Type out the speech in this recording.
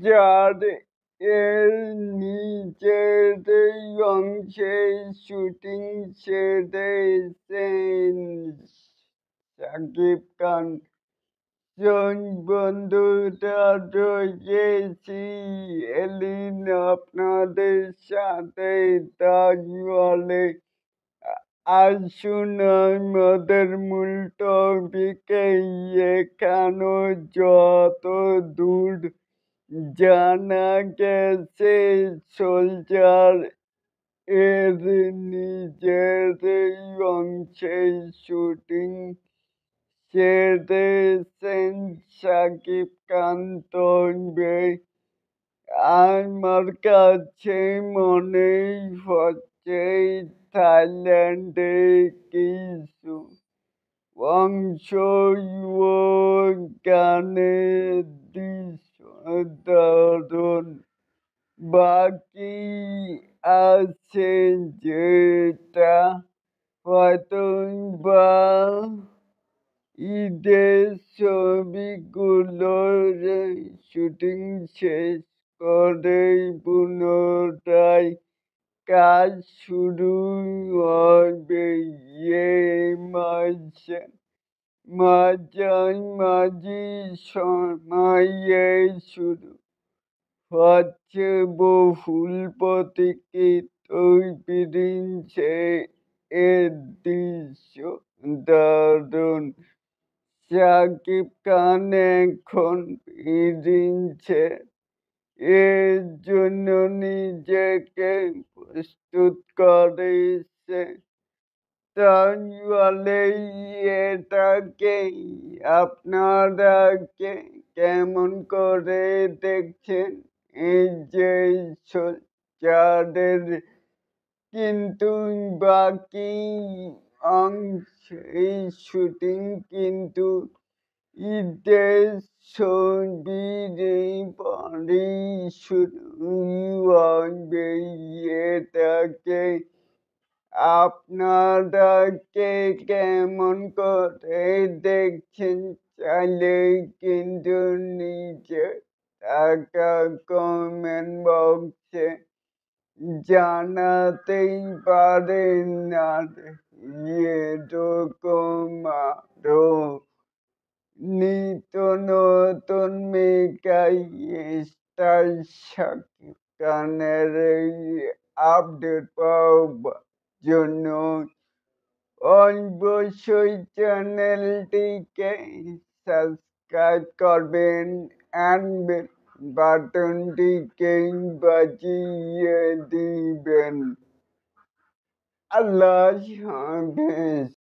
যার এর নিচের অংশে শুটিং সেরেছেন শাকিব খান। বন্ধুরা রয়েছি এলিন আপনাদের সাথে তাজওয়ালে। আসুন আমাদের মূল টপিকে। এখানে যত দূর জানা গেছে, সোলজার এর নিজের অংশে শুটিং সেরেছেন শাকিব খান। তবে আমার কাছে মনে হচ্ছে থাইল্যান্ডে কিছু অংশ ও গানের দৃশ্য দারুণ। বাকি আছে যেটা হয়তো বা ঈদের ছবিগুলোর শুটিং শেষ করেই পুনরায় কাজ শুরু হবে এ মাসে মাঝামাঝি সময়ে শুরু হচ্ছে বহুল প্রতীক্ষিত প্রিন্সে এর দৃশ্য দারুণ। শাকিব খান এখন প্রিন্সে এর জন্য নিজেকে প্রস্তুত করেছে। তাহলে এটাকে আপনারা কেমন করে দেখছেন? এই যে সোলজারের কিন্তু বাকি অংশে শুটিং কিন্তু ঈদের ছবির পরেই শুরু হবে। এটাকে আপনারা কেমন করে দেখছেন? চাইলে কিন্তু নিচে থাকা কমেন্ট বক্সে জানাতেই পারেন। আর এরকম আরো নিত্য নতুন মেগাই স্টার শাকিব খানের আপডেট পাওয়ার জন্য অবশ্যই চ্যানেলটিকে সাবস্ক্রাইব করবেন অ্যান্ড বাটনটিকে বাজিয়ে দিবেন। আল্লাহ হাফেজ।